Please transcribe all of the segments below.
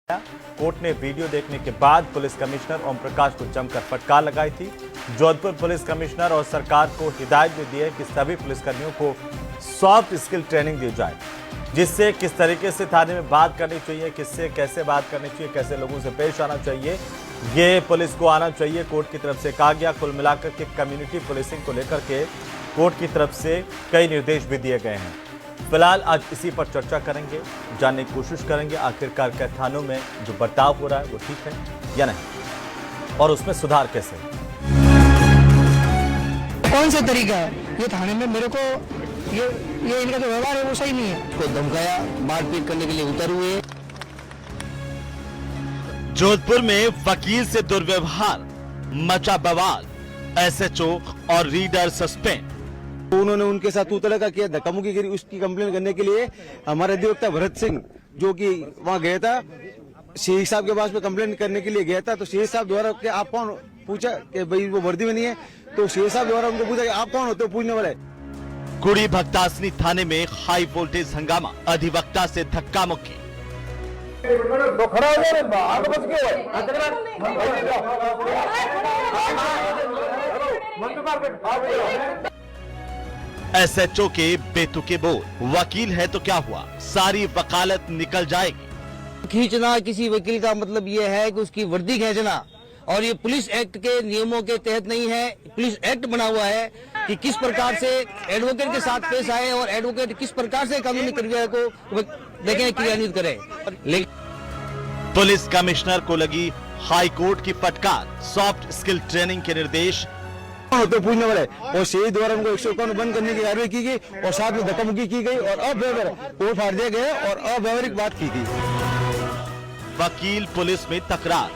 Court ने video देखने के बाद पुलिस कमिश्नर ओम प्रकाश को जमकर फटकार लगाई थी। जोधपुर पुलिस कमिश्नर और सरकार को हिदायत भी दी है कि सभी पुलिसकर्मियों को सॉफ्ट स्किल ट्रेनिंग दी जाए, जिससे किस तरीके से थाने में बात करनी चाहिए, किससे कैसे बात करनी चाहिए, कैसे लोगों से पेश आना चाहिए, ये पुलिस को आना चाहिए। कोर्ट की तरफ से कहा गया। कुल मिलाकर के कम्युनिटी पुलिसिंग को लेकर के कोर्ट की तरफ से कई निर्देश भी दिए गए हैं। फिलहाल आज इसी पर चर्चा करेंगे, जानने की कोशिश करेंगे आखिरकार क्या थानों में जो बर्ताव हो रहा है वो ठीक है या नहीं, और उसमें सुधार कैसे, कौन सा तरीका है। ये थाने में मेरे को ये इनका जो व्यवहार है वो सही नहीं है। को धमकाया, मारपीट करने के लिए उतर हुए। जोधपुर में वकील से दुर्व्यवहार, मचा बवाल, एसएचओ और रीडर सस्पेंड। उन्होंने उनके साथ उतरा का किया, धक्कामुक्की करी। उसकी कंप्लेन करने के लिए हमारे अधिवक्ता भरत सिंह जो कि वहां गया था, शेख साहब के पास में कंप्लेन करने के लिए गया था। तो शेख साहब द्वारा कि आप कौन, पूछा कि भाई वो वर्दी में नहीं है, तो शेख साहब द्वारा उनको पूछा कि आप कौन होते हो पूछने वाले। कुड़ी भक्तासनी थाने में हाई वोल्टेज हंगामा, अधिवक्ता से धक्का मुक्की। एसएचओ के बेतुके बोल, वकील है तो क्या हुआ, सारी वकालत निकल जाएगी। खींचना किसी वकील का मतलब ये है कि उसकी वर्दी खींचना, और ये पुलिस एक्ट के नियमों के तहत नहीं है। पुलिस एक्ट बना हुआ है कि किस प्रकार से एडवोकेट के साथ पेश आए और एडवोकेट किस प्रकार से कानूनी प्रक्रिया को देखें, क्रियान्वित करें। पुलिस कमिश्नर को लगी हाई कोर्ट की फटकार, सॉफ्ट स्किल ट्रेनिंग के निर्देश। होते पूछने वाले, और शेख द्वारा उनको 151 बंद करने की कार्रवाई की गई और साथ में धक्कामुक्की की गई और अव्यवहारिक कोर्ट फाड़ दिया गया और अव्यवहारिक बात की गई। वकील पुलिस में तकरार।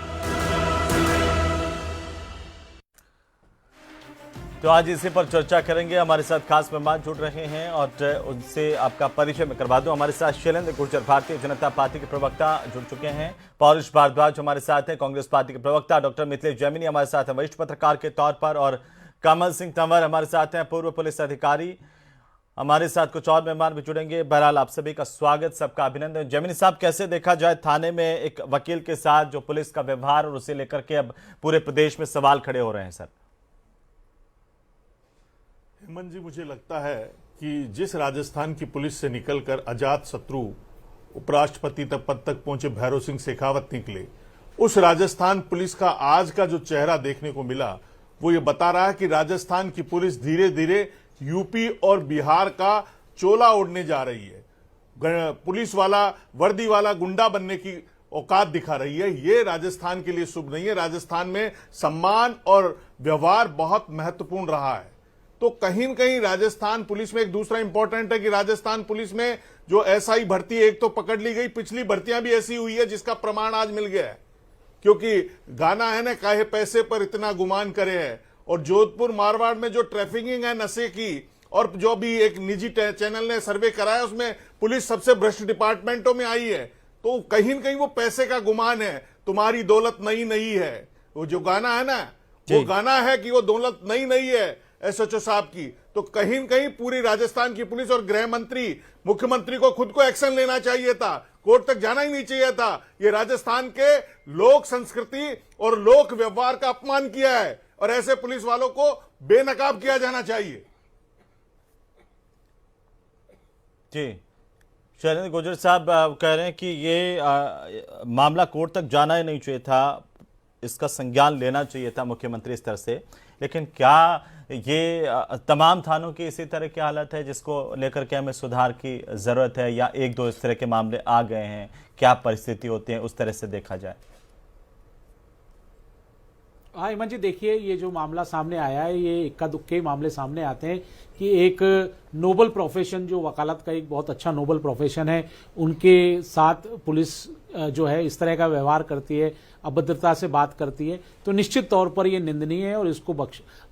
तो आज इसी पर चर्चा करेंगे। हमारे साथ खास मेहमान जुड़ रहे हैं और उनसे आपका परिचय मैं करवा दूं। हमारे साथ शैलेंद्र गुर्जर भारतीय जनता पार्टी के प्रवक्ता जुड़ चुके हैं, पौरुष भारद्वाज हमारे साथ हैं, कांग्रेस पार्टी के प्रवक्ता, डॉक्टर मिथिलेश जैमिनी हमारे साथ हैं वरिष्ठ पत्रकार के तौर पर, और कमल सिंह तंवर हमारे साथ हैं पूर्व पुलिस अधिकारी। हमारे साथ कुछ और मेहमान भी जुड़ेंगे। बहरहाल आप सभी का स्वागत, सबका अभिनंदन। जैमिनी साहब, कैसे देखा जाए थाने में एक वकील के साथ जो पुलिस का व्यवहार और उसे लेकर के अब पूरे प्रदेश में सवाल खड़े हो रहे हैं? सर हेमंत जी, मुझे लगता है कि जिस राजस्थान की पुलिस से निकलकर अजात शत्रु उपराष्ट्रपति तक पद तक पहुंचे भैरव सिंह शेखावत निकले, उस राजस्थान पुलिस का आज का जो चेहरा देखने को मिला वो ये बता रहा है कि राजस्थान की पुलिस धीरे धीरे यूपी और बिहार का चोला ओढ़ने जा रही है। पुलिस वाला, वर्दी वाला गुंडा बनने की औकात दिखा रही है। ये राजस्थान के लिए शुभ नहीं है। राजस्थान में सम्मान और व्यवहार बहुत महत्वपूर्ण रहा है। तो कहीं न कहीं राजस्थान पुलिस में एक दूसरा इंपॉर्टेंट है कि राजस्थान पुलिस में जो एसआई भर्ती एक तो पकड़ ली गई, पिछली भर्तियां भी ऐसी हुई है जिसका प्रमाण आज मिल गया है। क्योंकि गाना है ना, काहे पैसे पर इतना गुमान करे है। और जोधपुर मारवाड़ में जो ट्रैफिकिंग है नशे की, और जो भी एक निजी चैनल ने सर्वे कराया उसमें पुलिस सबसे भ्रष्ट डिपार्टमेंटों में आई है। तो कहीं न कहीं वो पैसे का गुमान है, तुम्हारी दौलत नई नहीं है। वो जो गाना है ना, वो गाना है कि वो दौलत नई नहीं है एसएचओ साहब की। तो कहीं न कहीं पूरी राजस्थान की पुलिस और गृह मंत्री, मुख्यमंत्री को खुद को एक्शन लेना चाहिए था, कोर्ट तक जाना ही नहीं चाहिए था। ये राजस्थान के लोक संस्कृति और लोक व्यवहार का अपमान किया है और ऐसे पुलिस वालों को बेनकाब किया जाना चाहिए। जी, शैलेंद्र गुर्जर साहब कह रहे हैं कि ये मामला कोर्ट तक जाना ही नहीं चाहिए था, इसका संज्ञान लेना चाहिए था मुख्यमंत्री स्तर से। लेकिन क्या ये तमाम थानों की इसी तरह की हालत है जिसको लेकर के हमें सुधार की जरूरत है, या एक दो इस तरह के मामले आ गए हैं, क्या परिस्थिति होती है उस तरह से देखा जाए? हाँ हेमंत जी, देखिए ये जो मामला सामने आया है, ये इक्का दुक्के मामले सामने आते हैं कि एक नोबल प्रोफेशन, जो वकालत का एक बहुत अच्छा नोबल प्रोफेशन है, उनके साथ पुलिस जो है इस तरह का व्यवहार करती है, अभद्रता से बात करती है, तो निश्चित तौर पर यह निंदनीय है और इसको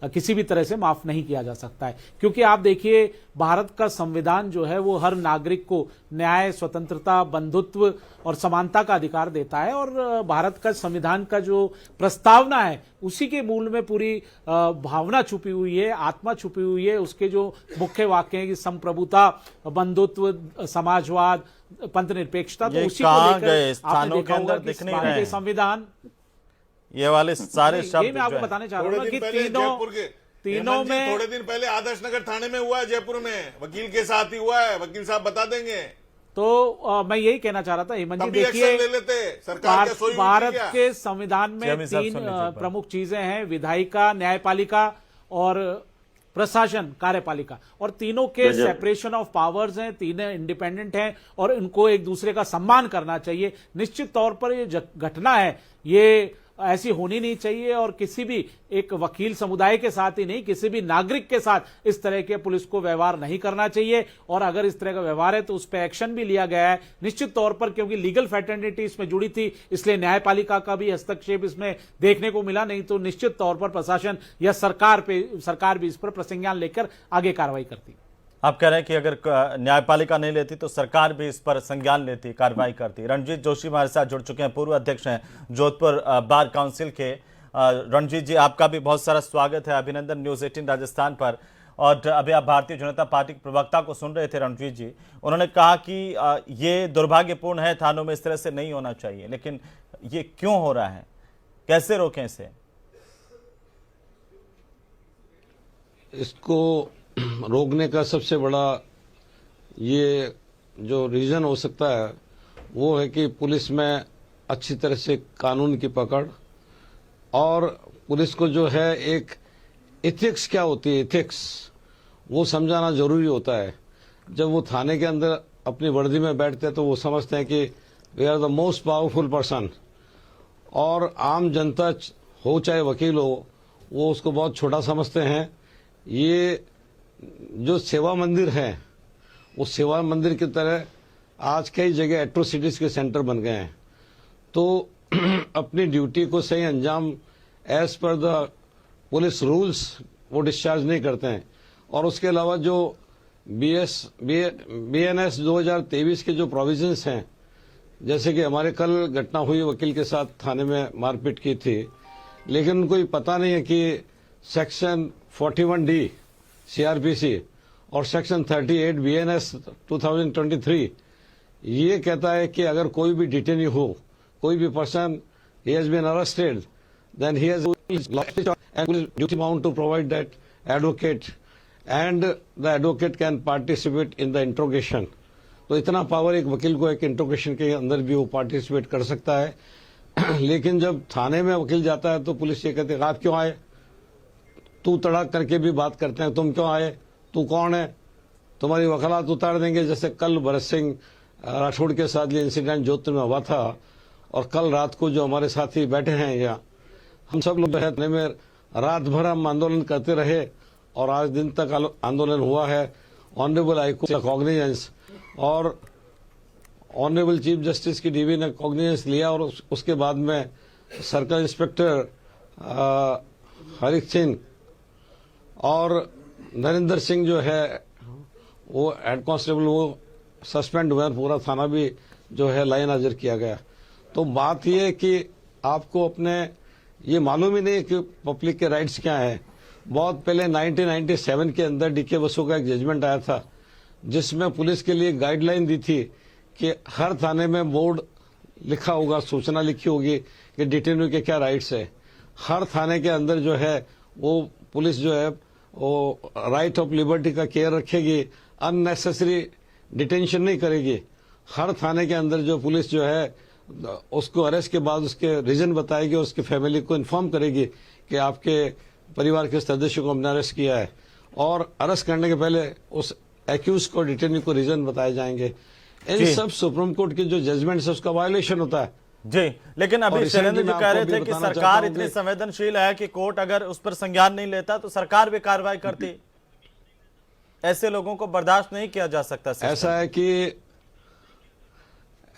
किसी भी तरह से माफ नहीं किया जा सकता है। क्योंकि आप देखिए, भारत का संविधान जो है वो हर नागरिक को न्याय, स्वतंत्रता, बंधुत्व और समानता का अधिकार देता है, और भारत का संविधान का जो प्रस्तावना है उसी के मूल में पूरी भावना छुपी हुई है, आत्मा छुपी हुई है। उसके जो मुख्य वाक्य हैं कि संप्रभुता, बंधुत्व, समाजवाद, पंथ निरपेक्षता, तो ये उसी को कहाँ लेकर गए? आपने स्थानों देखा के अंदर होगा कि दिख नहीं भारतीय रहे हैं। संविधान, ये वाले सारे यही शब्द मैं आपको जो है- बताने चाह रहा हूँ थोड़े ना दिन कि पहले तीनों जयपुर के तीनों हेमंत जी, में थोड़े दिन पहले आदर्श नगर थाने में हुआ है, जयपुर में वकील के साथ ही हुआ है, वकील साहब बता देंगे। तो मैं यही कहना चाह रहा था हेमंत जी, तब भी एक्शन देखिए ले लेते, सरकार क्या सोई हुई थी भारत क्या? के संविधान में चेयरमैन साहब 3 सुन लीजिए एक बार। प्रमुख चीजें हैं, विधायिका, न्यायपालिका और प्रशासन, कार्यपालिका, और तीनों के सेपरेशन ऑफ पावर्स हैं, तीनों इंडिपेंडेंट हैं और इनको एक दूसरे का सम्मान करना चाहिए। निश्चित तौर पर ये घटना है, ये ऐसी होनी नहीं चाहिए और किसी भी एक वकील समुदाय के साथ ही नहीं, किसी भी नागरिक के साथ इस तरह के पुलिस को व्यवहार नहीं करना चाहिए। और अगर इस तरह का व्यवहार है तो उस पर एक्शन भी लिया गया है निश्चित तौर पर, क्योंकि लीगल फैटर्निटी इसमें जुड़ी थी, इसलिए न्यायपालिका का भी हस्तक्षेप इसमें देखने को मिला। नहीं तो निश्चित तौर पर प्रशासन या सरकार भी इस पर प्रसंज्ञान लेकर आगे कार्रवाई करती। आप कह रहे हैं कि अगर न्यायपालिका नहीं लेती तो सरकार भी इस पर संज्ञान लेती, कार्रवाई करती। रणजीत जोशी हमारे साथ जुड़ चुके हैं, पूर्व अध्यक्ष हैं जोधपुर बार काउंसिल के। रणजीत जी, आपका भी बहुत सारा स्वागत है, अभिनंदन न्यूज़ 18 राजस्थान पर। और अभी आप भारतीय जनता पार्टी के प्रवक्ता को सुन रहे थे रणजीत जी, उन्होंने कहा कि ये दुर्भाग्यपूर्ण है, थानों में इस तरह से नहीं होना चाहिए, लेकिन ये क्यों हो रहा है, कैसे रोकें इसे? इसको रोकने का सबसे बड़ा ये जो रीज़न हो सकता है वो है कि पुलिस में अच्छी तरह से कानून की पकड़, और पुलिस को जो है एक एथिक्स क्या होती है, एथिक्स वो समझाना जरूरी होता है। जब वो थाने के अंदर अपनी वर्दी में बैठते हैं तो वो समझते हैं कि we are the most powerful person, और आम जनता हो चाहे वकील हो वो उसको बहुत छोटा समझते हैं। ये जो सेवा मंदिर है वो सेवा मंदिर की तरह आज कई जगह एट्रोसिटीज के सेंटर बन गए हैं। तो अपनी ड्यूटी को सही अंजाम as per the police rules वो डिस्चार्ज नहीं करते हैं। और उसके अलावा जो BNS 2023 के जो प्रोविजंस हैं, जैसे कि हमारे कल घटना हुई, वकील के साथ थाने में मारपीट की थी, लेकिन उनको ये पता नहीं है कि सेक्शन 41D CRPC और सेक्शन 38 BNS 2023 ये कहता है कि अगर कोई भी डिटेनी हो, कोई भी person he has been arrested, then he has duty bound to provide that advocate, and the advocate can participate in the interrogation. तो इतना पावर एक वकील को एक इंट्रोगेशन के अंदर भी वो पार्टिसिपेट कर सकता है। लेकिन जब थाने में वकील जाता है तो पुलिस ये कहते हैं आप क्यों आए, तू तड़ाक करके भी बात करते हैं, तुम क्यों आए, तू कौन है, तुम्हारी वकालत उतार देंगे। जैसे कल भरत सिंह राठौड़ के साथ ये इंसिडेंट जोधपुर में हुआ था, और कल रात को जो हमारे साथी बैठे हैं यहाँ, हम सब लोग थाने में रात भर हम आंदोलन करते रहे और आज दिन तक आंदोलन हुआ है। ऑनरेबल हाईकोर्ट का कॉग्निजेंस और ऑनरेबल चीफ जस्टिस की DB ने कॉग्निजेंस लिया, और उसके बाद में सर्कल इंस्पेक्टर हरीश सिंह और नरेंद्र सिंह जो है वो हेड कांस्टेबल वो सस्पेंड हुए, पूरा थाना भी जो है लाइन हाजिर किया गया। तो बात ये है कि आपको अपने ये मालूम ही नहीं कि पब्लिक के राइट्स क्या हैं। बहुत पहले 1997 के अंदर DK बसु का एक जजमेंट आया था जिसमें पुलिस के लिए गाइडलाइन दी थी कि हर थाने में बोर्ड लिखा होगा, सूचना लिखी होगी कि डिटेन्यू के क्या राइट्स है। हर थाने के अंदर जो है वो पुलिस जो है वो राइट ऑफ लिबर्टी का केयर रखेगी, अननेसेसरी डिटेंशन नहीं करेगी। हर थाने के अंदर जो पुलिस जो है उसको अरेस्ट के बाद उसके रीजन बताएगी, उसकी फैमिली को इन्फॉर्म करेगी कि आपके परिवार के सदस्य को हमने अरेस्ट किया है, और अरेस्ट करने के पहले उस एक्यूज को, डिटेन्यू को रीजन बताए जाएंगे। इन सब सुप्रीम कोर्ट के जो जजमेंट है उसका वायलेशन होता है जी। लेकिन अभी शैलेंद्र जी कह रहे थे कि सरकार इतनी कि संवेदनशील है कि कोर्ट अगर उस पर संज्ञान नहीं लेता तो सरकार भी कार्रवाई करती। ऐसे लोगों को बर्दाश्त नहीं किया जा सकता।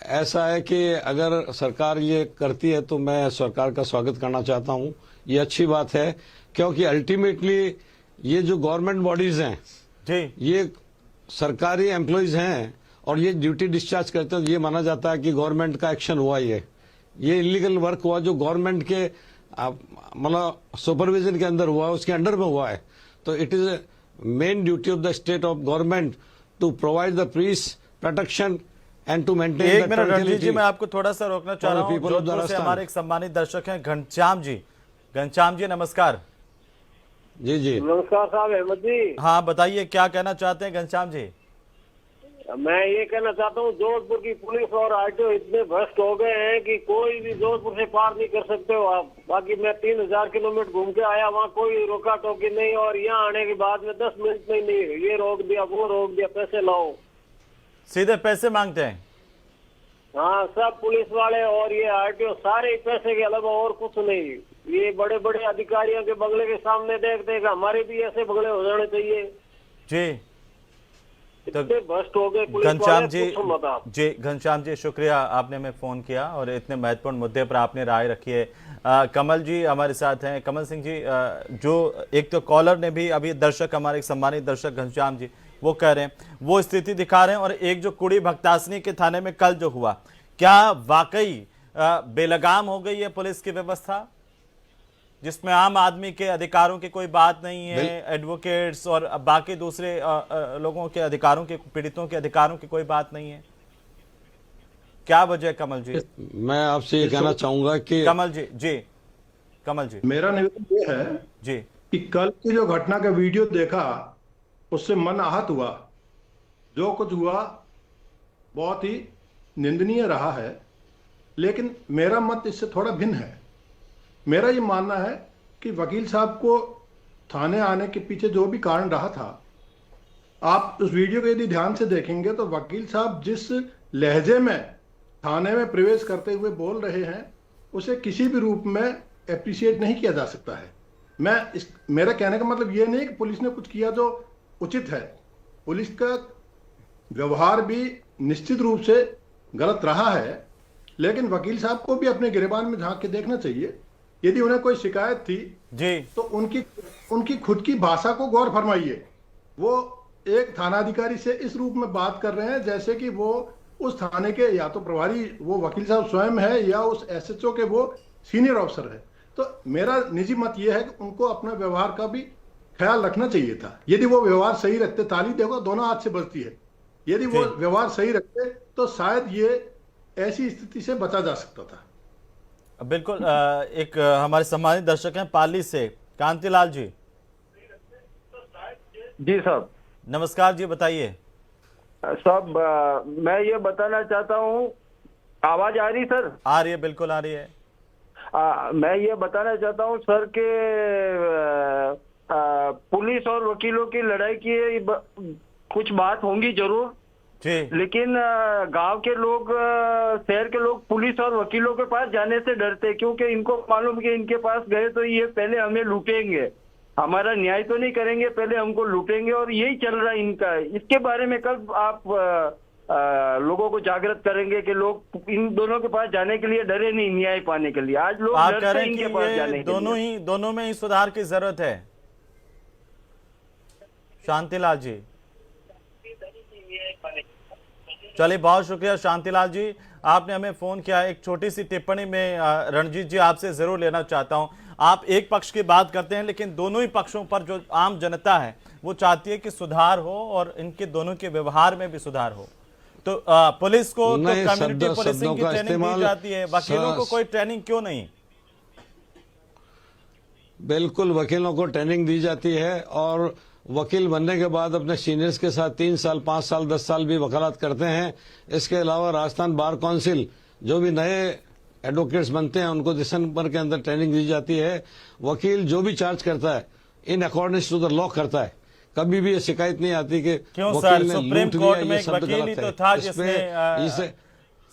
ऐसा है कि अगर सरकार ये करती है तो मैं सरकार का स्वागत करना चाहता हूं। ये अच्छी बात है, क्योंकि अल्टीमेटली ये जो गवर्नमेंट बॉडीज हैं जी, ये सरकारी एम्प्लॉयज हैं और ये ड्यूटी डिस्चार्ज करते हैं। ये माना जाता है कि गवर्नमेंट का एक्शन हुआ, ये इलीगल वर्क हुआ जो गवर्नमेंट के मतलब सुपरविजन के अंदर हुआ है, उसके अंडर में हुआ है। तो it is main duty of the state of government to provide the peace, protection and to maintain एक the minute Ranjit ji, tranquility मैं आपको थोड़ा सा रोकना चाह for रहा the हूँ। people of the जोधपुर से Rajasthan। हमारे एक सम्मानित दर्शक हैं घनश्याम जी। घनश्याम जी नमस्कार। जी जी नमस्कार साहब, अहमद जी। हाँ बताइए, क्या कहना चाहते हैं घनश्याम जी? मैं ये कहना चाहता हूँ, जोधपुर की पुलिस और आरटीओ इतने भ्रष्ट हो गए हैं कि कोई भी जोधपुर से पार नहीं कर सकते हो आप। बाकी मैं 3000 किलोमीटर घूम के आया, वहाँ कोई रोका टोकी नहीं, और यहाँ आने के बाद में 10 मिनट में नहीं, ये रोक दिया वो रोक दिया, पैसे लाओ, सीधे पैसे मांगते हैं। हाँ सब पुलिस वाले और ये आरटीओ सारे पैसे के अलावा और कुछ नहीं। ये बड़े बड़े अधिकारियों के बंगले के सामने देख देगा, हमारे भी ऐसे बंगले हो जाने चाहिए। जी इतने भ्रष्ट हो गए पुलिस घनश्याम वाले, जी, पूछो मत आप। जी घनश्याम जी शुक्रिया, आपने हमें फोन किया और इतने महत्वपूर्ण मुद्दे पर आपने राय रखी है। कमल जी हमारे साथ हैं। कमल सिंह जी, जो एक तो कॉलर ने भी अभी, दर्शक हमारे एक सम्मानित दर्शक घनश्याम जी वो कह रहे हैं, वो स्थिति दिखा रहे हैं, और एक जो कुड़ी भक्तासनी के थाने में कल जो हुआ, क्या वाकई बेलगाम हो गई है पुलिस की व्यवस्था, जिसमें आम आदमी के अधिकारों की कोई बात नहीं है, एडवोकेट्स और बाकी दूसरे लोगों के अधिकारों के, पीड़ितों के अधिकारों की कोई बात नहीं है? क्या वजह है कमल जी? मैं आपसे ये कहना चाहूंगा कि कमल जी, जी कमल जी, मेरा निवेदन ये है जी कि कल की जो घटना का वीडियो देखा उससे मन आहत हुआ। जो कुछ हुआ बहुत ही निंदनीय रहा है, लेकिन मेरा मत इससे थोड़ा भिन्न है। मेरा ये मानना है कि वकील साहब को थाने आने के पीछे जो भी कारण रहा था, आप उस वीडियो को यदि ध्यान से देखेंगे तो वकील साहब जिस लहजे में थाने में प्रवेश करते हुए बोल रहे हैं, उसे किसी भी रूप में एप्रिशिएट नहीं किया जा सकता है। मेरा कहने का मतलब ये नहीं कि पुलिस ने कुछ किया जो उचित है। पुलिस का व्यवहार भी निश्चित रूप से गलत रहा है, लेकिन वकील साहब को भी अपने गिरबान में झांक के देखना चाहिए। यदि उन्हें कोई शिकायत थी जी, तो उनकी खुद की भाषा को गौर फरमाइए। वो एक थानाधिकारी से इस रूप में बात कर रहे हैं जैसे कि वो उस थाने के या तो प्रभारी वो वकील साहब स्वयं है या उस एसएचओ के वो सीनियर ऑफिसर है। तो मेरा निजी मत ये है कि उनको अपना व्यवहार का भी ख्याल रखना चाहिए था। यदि वो व्यवहार सही रखते, ताली देखो दोनों हाथ से बजती है, यदि वो व्यवहार सही रखते तो शायद ये ऐसी स्थिति से बचा जा सकता था। बिल्कुल। एक हमारे सम्मानित दर्शक हैं पाली से, कांतिलाल जी। जी साहब नमस्कार जी, बताइए। साहब मैं ये बताना चाहता हूँ, आवाज आ रही सर? आ रही है, बिल्कुल आ रही है। मैं ये बताना चाहता हूँ सर के पुलिस और वकीलों की लड़ाई की कुछ बात होंगी जरूर जी, लेकिन गांव के लोग, शहर के लोग पुलिस और वकीलों के पास जाने से डरते, क्योंकि इनको मालूम कि इनके पास गए तो ये पहले हमें लूटेंगे, हमारा न्याय तो नहीं करेंगे, पहले हमको लूटेंगे, और यही चल रहा है इनका। इसके बारे में कब आप लोगों को जागृत करेंगे कि लोग इन दोनों के पास जाने के लिए डरे नहीं न्याय पाने के लिए? आज लोग आप कह डरते रहे हैं हैं इनके पास कि जाने ये के लिए। दोनों में ही सुधार की जरूरत है। शांतिलाल जी, चलिए बहुत शुक्रिया शांतिलाल जी, आपने हमें फोन किया। एक छोटी सी टिप्पणी में रणजीत जी आपसे जरूर लेना चाहता हूं। आप एक पक्ष की बात करते हैं, लेकिन दोनों ही पक्षों पर जो आम जनता है वो चाहती है कि सुधार हो और इनके दोनों के व्यवहार में भी सुधार हो। तो पुलिस को तो कम्युनिटी पुलिसिंग की ट्रेनिंग दी जाती है, वकीलों को कोई ट्रेनिंग क्यों नहीं? बिल्कुल वकीलों को ट्रेनिंग दी जाती है, और वकील बनने के बाद अपने सीनियर्स के साथ 3 साल 5 साल 10 साल भी वकालत करते हैं। इसके अलावा राजस्थान बार काउंसिल जो भी नए एडवोकेट्स बनते हैं उनको दिसंबर के अंदर ट्रेनिंग दी जाती है। वकील जो भी चार्ज करता है in according to the law करता है। कभी भी ये शिकायत नहीं आती कि क्यों वकील सर, ने सुप्रीम लूट कोर्ट लिया, में ये एक शब्द वकील ही गलत तो है। था इससे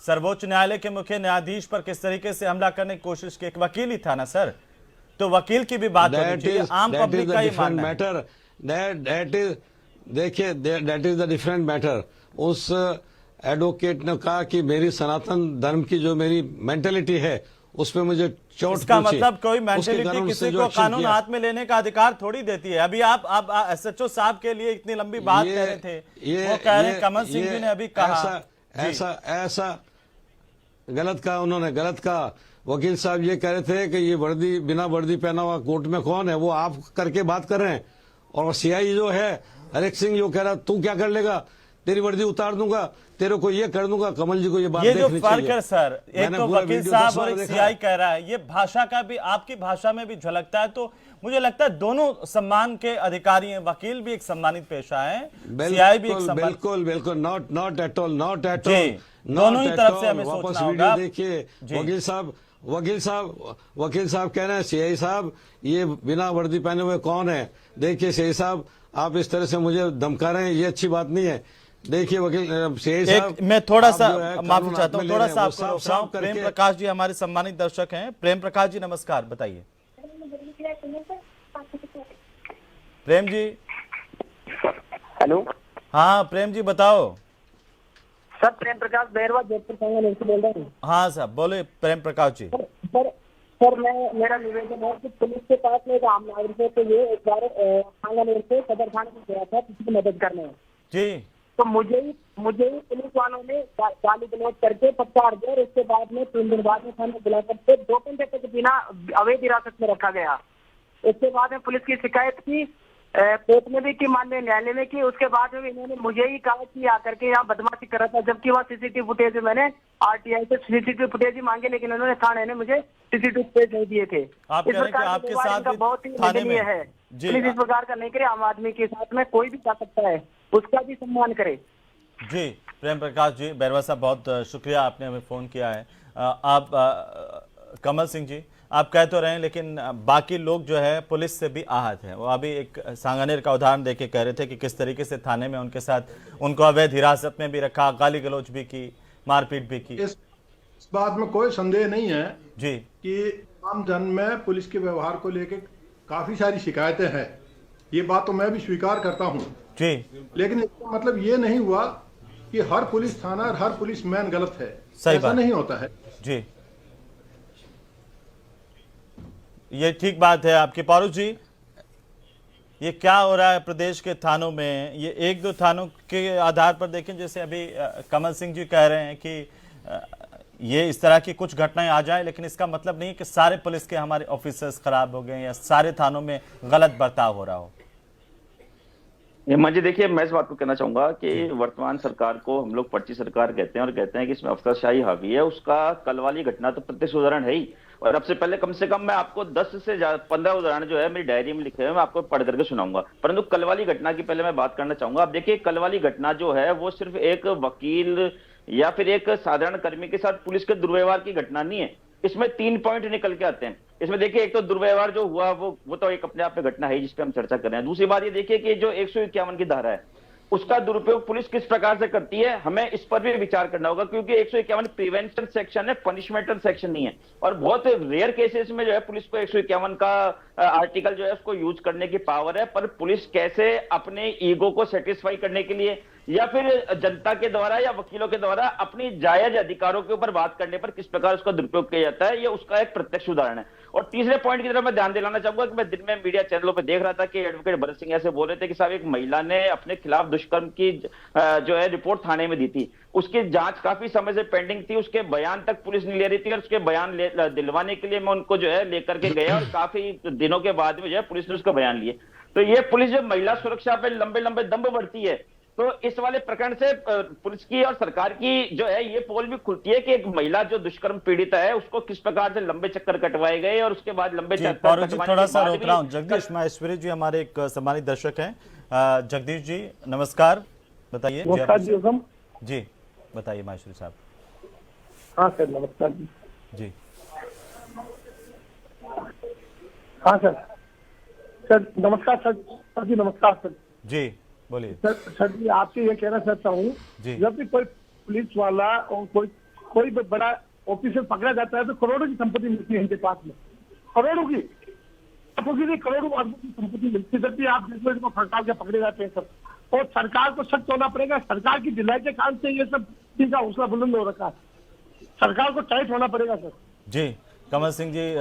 सर्वोच्च न्यायालय के मुख्य न्यायाधीश पर किस तरीके से हमला करने की कोशिश की, एक वकील ही था ना सर। तो वकील की भी बात होनी चाहिए, आम पब्लिक का ही मानना है। देखिए that is the different matter. उस एडवोकेट ने कहा कि मेरी सनातन धर्म की जो मेरी मेंटेलिटी है उस पे मुझे चोट इसका पहुंची। मतलब कोई उसके मेंटेलिटी कारण किसी उसने जो को एक्शन कानून किया। हाथ में लेने का अधिकार थोड़ी देती है। अभी आप एसएचओ साहब के लिए इतनी लंबी बात कह रहे थे, वो कह रहे हैं कमल सिंह जी ने अभी कहा ऐसा गलत कहा, उन्होंने गलत कहा। वकील साहब ये कह रहे थे कि ये वर्दी बिना वर्दी पहना हुआ कोर्ट में कौन है, वो आप करके बात कर रहे हैं। और सीआई जो है हरेक सिंह जो कह रहा तू क्या कर लेगा, तेरी वर्दी उतार दूंगा, तेरे को ये कर दूंगा। कमल जी को ये बात ये जो देखनी फर्क चाहिए। है सर, एक मैंने तो पूरा वकील वीडियो साहब 10 और बार एक देखा सीआई है। कह रहा है, ये भाषा का भी आपकी भाषा में भी झलकता है। तो मुझे लगता है दोनों सम्मान के अधिकारी हैं, वकील भी एक सम्मानित पेशा है, सीआई भी एक सम्मान। बिल्कुल बिल्कुल, not at all, not at ji, all, दोनों ही तरफ से हमें वापस सोचना वीडियो होगा। देखिए। जी। वकील साहब कह रहे हैं सीआई साहब ये बिना वर्दी पहने हुए कौन है? देखिए सीआई साहब, आप इस तरह से मुझे धमका रहे हैं, ये अच्छी बात नहीं है। देखिए वकील सीआई साहब, मैं थोड़ा आप सा जो है माफी कानून चाहता हाथ हूँ, में थोड़ा ले सा रहे हैं, आपको वो रोक रहा हूँ। साफ प्रेम करके। प्रकाश जी हमारे सम्मानित दर्शक हैं। प्रेम प्रकाश जी नमस्कार, बताइए। प्रेम जी। हेलो हाँ प्रेम जी बताओ। सर, प्रेम प्रकाश बैरवा जयपुर सांगानेर से बोल रहा हूँ। हाँ साहब बोले प्रेम प्रकाश जी। सर मेरा निवेदन है कि पुलिस के पास में एक आम नागरिक है, तो ये एक बार सांगानेर से सदर थाने में गया था किसी की मदद करने। जी। तो मुझे ही पुलिस वालों ने गाली गलौज करके पकड़ दिया और उसके बाद में 3 दिन बाद में थाने बुला करके 2 घंटे तक बिना अवैध हिरासत में रखा गया। उसके बाद में पुलिस की शिकायत की, कोर्ट में भी की, माननीय न्यायालय में की। उसके बाद में इन्होंने मुझे ही कहा कि आकर के यहाँ बदमाशी कर रहा था, जबकि वहाँ सीसीटीवी फुटेज मैंने आरटीआई से सीसीटीवी फुटेज ही मांगे, लेकिन उन्होंने थाने ने मुझे सीसीटीवी फुटेज नहीं दिए थे। आप कह रहे हैं कि आपके साथ भी बहुत ही थाने में निंदनीय है। जी। पुलिस इस प्रकार का नहीं करे, आम आदमी के साथ में कोई भी जा सकता है, उसका भी सम्मान करे। जी प्रेम प्रकाश जी, बैरवा साहब बहुत शुक्रिया, आपने हमें फ़ोन किया है। आप कमल सिंह जी, आप कह तो रहे हैं लेकिन बाकी लोग जो है पुलिस से भी आहत हैं। वो अभी एक सांगानेर का उदाहरण देके कह रहे थे कि किस तरीके से थाने में उनके साथ उनको अवैध हिरासत में भी रखा, गाली गलौज भी की, मारपीट भी की। इस बात में कोई संदेह नहीं है जी कि आम जन में पुलिस के व्यवहार को लेकर काफी सारी शिकायतें हैं, ये बात तो मैं भी स्वीकार करता हूं। जी। लेकिन इसका मतलब ये नहीं हुआ कि हर पुलिस थाना और हर पुलिस मैन गलत है, सही ऐसा बात नहीं होता है। जी, ये ठीक बात है आपकी। पारुष जी, ये क्या हो रहा है प्रदेश के थानों में? ये 1-2 थानों के आधार पर देखें, जैसे अभी कमल सिंह जी कह रहे हैं कि ये इस तरह की कुछ घटनाएं आ जाए, लेकिन इसका मतलब नहीं कि सारे पुलिस के हमारे ऑफिसर्स खराब हो गए या सारे थानों में गलत बर्ताव हो रहा हो। हेमंत जी, देखिए मैं इस बात को कहना चाहूंगा कि वर्तमान सरकार को हम लोग पर्ची सरकार कहते हैं और कहते हैं कि इसमें अफसरशाही हावी है। उसका कल वाली घटना तो प्रत्यक्ष उदाहरण है ही, और अब से पहले कम से कम मैं आपको 10 से 15 उदाहरण जो है मेरी डायरी में लिखे हुए मैं आपको पढ़ करके सुनाऊंगा। परंतु कल वाली घटना की पहले मैं बात करना चाहूंगा। अब देखिए, कल वाली घटना जो है वो सिर्फ एक वकील या फिर एक साधारण कर्मी के साथ पुलिस के दुर्व्यवहार की घटना नहीं है। इसमें 3 पॉइंट निकल के आते हैं। इसमें देखिए, एक तो दुर्व्यवहार जो हुआ वो तो एक अपने आप में घटना है जिस पे हम चर्चा कर रहे हैं। दूसरी बात ये देखिए कि जो 151 की धारा है उसका दुरुपयोग पुलिस किस प्रकार से करती है, हमें इस पर भी विचार करना होगा, क्योंकि 151 प्रिवेंशन सेक्शन है, पनिशमेंटल सेक्शन नहीं है। और बहुत रेयर केसेस में जो है पुलिस को 151 का आर्टिकल जो है उसको यूज करने की पावर है। पर पुलिस कैसे अपने ईगो को सेटिस्फाई करने के लिए या फिर जनता के द्वारा या वकीलों के द्वारा अपनी जायज अधिकारों के ऊपर बात करने पर किस प्रकार उसका दुरुपयोग किया जाता है, ये उसका एक प्रत्यक्ष उदाहरण है। और तीसरे पॉइंट की तरफ मैं ध्यान दिलाना चाहूंगा कि मैं दिन में मीडिया चैनलों पर देख रहा था कि एडवोकेट भरत सिंह ऐसे बोल रहे थे कि साहब एक महिला ने अपने खिलाफ दुष्कर्म की जो है रिपोर्ट थाने में दी थी, उसकी जांच काफी समय से पेंडिंग थी, उसके बयान तक पुलिस नहीं ले रही थी और उसके बयान दिलवाने के लिए मैं उनको जो है लेकर के गया और काफी दिनों के बाद में जो है पुलिस ने उसका बयान लिए। तो ये पुलिस जो महिला सुरक्षा पे लंबे लंबे दंभ बढ़ती है, तो इस वाले प्रकरण से पुलिस की और सरकार की जो है ये पोल भी खुलती है कि एक महिला जो दुष्कर्म पीड़ित है उसको किस प्रकार से लंबे चक्कर कटवाए गए और उसके बाद लंबे चक्कर थोड़ा सा रोक रहा हूं। जगदीश माहेश्वरी जी हमारे एक सम्मानित दर्शक हैं। जगदीश जी नमस्कार, बताइए। जी बताइए माहेश्वरी साहब। हाँ सर, नमस्कार जी। जी हाँ सर, नमस्कार सर जी, नमस्कार सर जी, बोलिए सर जी। आपसे ये कहना चाहता हूँ, जब भी कोई पुलिस वाला और कोई बड़ा ऑफिसर पकड़ा जाता है तो करोड़ों की संपत्ति मिलती है इनके पास में, करोड़ों की करोड़ों की संपत्ति मिलती है। जब भी आप देखो इसको सरकार के पकड़े जाते हैं सब, और सरकार को सख्त होना पड़ेगा। सरकार की ढिलाई के कारण से ये सब चीज का हौसला बुलंद हो रखा है, सरकार को टाइट होना पड़ेगा सर। जी कमल सिंह जी,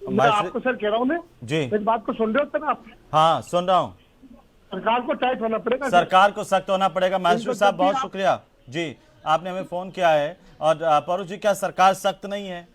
मैं आपको सर कह रहा हूँ जी, इस बात को सुन रहे हो सर आप? हाँ सुन रहा हूँ। सरकार को टाइट होना पड़ेगा, सरकार को सख्त होना पड़ेगा। माहेश्वरी साहब बहुत शुक्रिया जी, आपने हमें फोन किया है। और परुष जी, क्या सरकार सख्त नहीं है?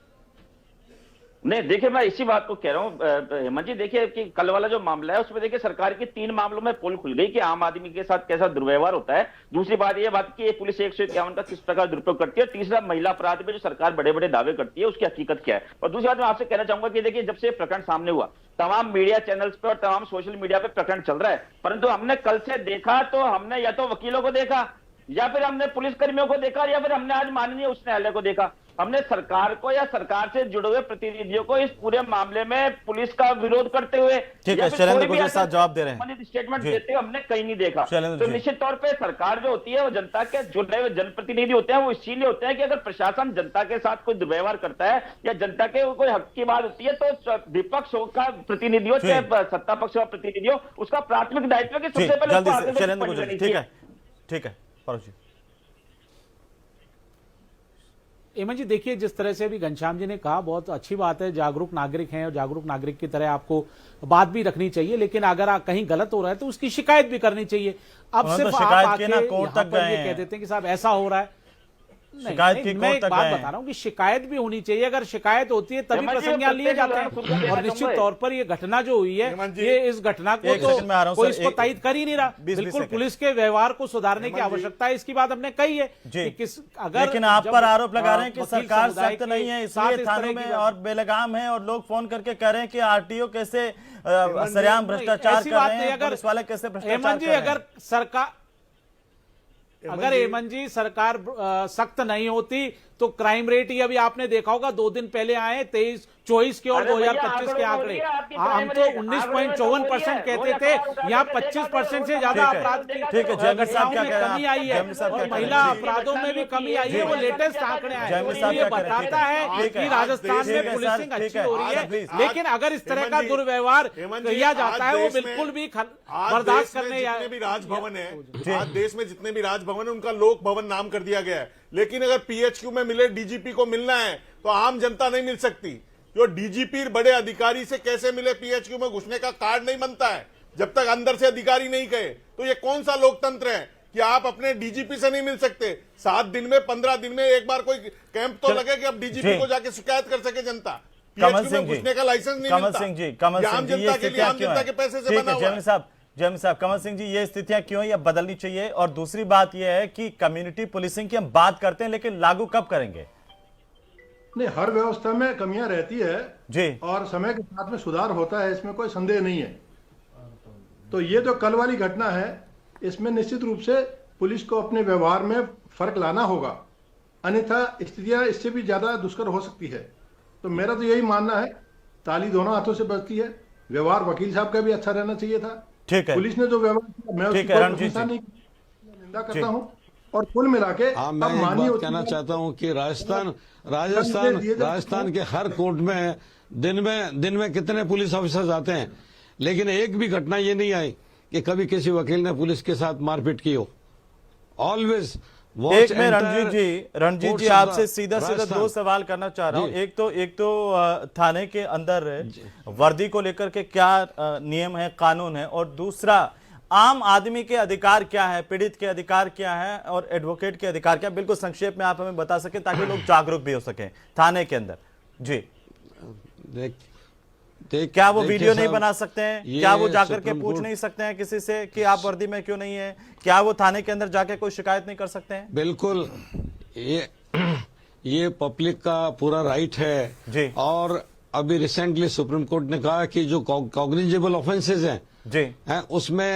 नहीं देखिए, मैं इसी बात को कह रहा हूँ हेमंत जी, देखिए कि कल वाला जो मामला है उसमें देखिए सरकार के 3 मामलों में पोल खुल गई कि आम आदमी के साथ कैसा दुर्व्यवहार होता है। दूसरी बात ये बात कि ये पुलिस 151 का किस प्रकार दुरुपयोग करती है। तीसरा, महिला अपराध में जो सरकार बड़े बड़े दावे करती है उसकी हकीकत क्या है। और दूसरी बात मैं आपसे कहना चाहूंगा कि देखिए जब से प्रकरण सामने हुआ तमाम मीडिया चैनल्स पे और तमाम सोशल मीडिया पे प्रकरण चल रहा है, परंतु हमने कल से देखा तो हमने या तो वकीलों को देखा या फिर हमने पुलिस कर्मियों को देखा या फिर हमने आज माननीय उच्च न्यायालय को देखा। हमने सरकार को या सरकार से जुड़े हुए प्रतिनिधियों को इस पूरे मामले में पुलिस का विरोध करते हुए ठीक है, शैलेंद्र गुर्जर साहब जवाब दे रहे हैं, स्टेटमेंट देते हुए हमने कहीं नहीं देखा। शैलेंद्र तो जी। निश्चित तौर पे सरकार जो होती है वो जनता के जुड़े हुए जनप्रतिनिधि होते हैं। वो इसीलिए होते हैं कि अगर प्रशासन जनता के साथ कोई दुर्व्यवहार करता है या जनता के कोई हक की बात होती है तो विपक्ष का प्रतिनिधि हो चाहे सत्ता पक्ष का प्रतिनिधि हो, उसका प्राथमिक दायित्व है कि सबसे पहले जल्दी उसको से आगे शैलेंद्र बढ़नी गुर्जर, चाहिए। ठीक है फारूक जी। हेमंत जी देखिए, जिस तरह से अभी घनश्याम जी ने कहा बहुत अच्छी बात है, जागरूक नागरिक हैं और जागरूक नागरिक की तरह आपको बात भी रखनी चाहिए, लेकिन अगर आप कहीं गलत हो रहा है तो उसकी शिकायत भी करनी चाहिए। अब सिर्फ आप आके यहाँ पर ये कह देते हैं कि साहब ऐसा हो रहा है, नहीं, मैं एक बात बता रहा हूँ कि शिकायत भी होनी चाहिए। अगर शिकायत होती है तभी प्रसंज्ञान लिए जाते हैं। और निश्चित तौर पर ये घटना जो हुई है, ये इस घटना को तो कोई इसको तायद कर ही नहीं रहा। बिल्कुल पुलिस के व्यवहार को सुधारने की आवश्यकता है, इसकी बात हमने कही है कि किस अगर लेकिन आप पर आरोप लगा रहे हैं कि सरकार सख्त नहीं है, इसलिए थानों में और बेलगाम है और लोग फोन करके कह रहे हैं कि आरटीओ कैसे सरेआम भ्रष्टाचार कर रहे हैं, पुलिस वाले कैसे भ्रष्टाचार कर रहे हैं। अगर सरकार हेमंत जी सरकार सख्त नहीं होती तो क्राइम रेट ही अभी आपने देखा होगा 2 दिन पहले आए 23-24 के और 2025 के आंकड़े, हम तो 19.54% कहते थे, यहाँ 25% से ज्यादा अपराध की घटनाओं में कमी आई है और महिला अपराधों में भी कमी आई है। वो लेटेस्ट आंकड़े आए हैं, ये बताता है कि राजस्थान में पुलिसिंग अच्छी हो रही है। लेकिन अगर इस तरह का दुर्व्यवहार किया जाता है वो बिल्कुल भी बर्दाश्त करने जितने भी राजभवन है, आज देश में जितने भी राजभवन है उनका लोक भवन नाम कर दिया गया है। लेकिन अगर पीएचक्यू में मिले डीजीपी को मिलना है तो आम जनता नहीं मिल सकती। जो डीजीपी बड़े अधिकारी से कैसे मिले, पीएचक्यू में घुसने का कार्ड नहीं बनता है जब तक अंदर से अधिकारी नहीं गए। तो ये कौन सा लोकतंत्र है कि आप अपने डीजीपी से नहीं मिल सकते? 7 दिन में 15 दिन में एक बार कोई कैंप तो लगे कि अब डीजीपी को जाके शिकायत कर सके जनता। कमल सिंह घुसने का लाइसेंस नहीं मिलता। कमल सिंह जी, कमल सिंह जी, ये स्थितियां क्यों जनता के पैसे से बना हुआ है। जैन साहब, कमल सिंह जी, ये स्थितियां क्यों या बदलनी चाहिए? और दूसरी बात यह है कि कम्युनिटी पुलिसिंग की हम बात करते हैं लेकिन लागू कब करेंगे? नहीं, हर व्यवस्था में कमियां रहती है जी, और समय के साथ में सुधार होता है, इसमें कोई संदेह नहीं है। तो ये जो कल वाली घटना है इसमें निश्चित रूप से पुलिस को अपने व्यवहार में फर्क लाना होगा, अन्यथा स्थितियां इससे भी ज्यादा दुष्कर हो सकती है। तो मेरा तो यही मानना है, ताली दोनों हाथों से बजती है। व्यवहार वकील साहब का भी अच्छा रहना चाहिए था। ठीक है, पुलिस ने जो व्यवहार किया मैं उसकी निंदा करता हूं। और कुल मिला के मैं एक बात कहना चाहता हूं कि राजस्थान के हर कोर्ट में दिन में कितने पुलिस ऑफिसर्स आते हैं, लेकिन एक भी घटना ये नहीं आई कि कभी किसी वकील ने पुलिस के साथ मारपीट की हो। ऑलवेज एक में रणजीत जी आपसे सीधा 2 सवाल करना चाह रहा हूं। एक तो थाने के अंदर वर्दी को लेकर के क्या नियम है, कानून है, और दूसरा आम आदमी के अधिकार क्या है, पीड़ित के अधिकार क्या है और एडवोकेट के अधिकार क्या है? बिल्कुल संक्षेप में आप हमें बता सके ताकि लोग जागरूक भी हो सके थाने के अंदर। जी, क्या वो वीडियो नहीं बना सकते हैं? क्या वो जाकर के पूछ नहीं सकते हैं किसी से कि आप वर्दी में क्यों नहीं है? क्या वो थाने के अंदर जाके कोई शिकायत नहीं कर सकते हैं? बिल्कुल, ये पब्लिक का पूरा राइट है जी। और अभी रिसेंटली सुप्रीम कोर्ट ने कहा कि जो कॉग्निजेबल ऑफेंसेज हैं जी उसमें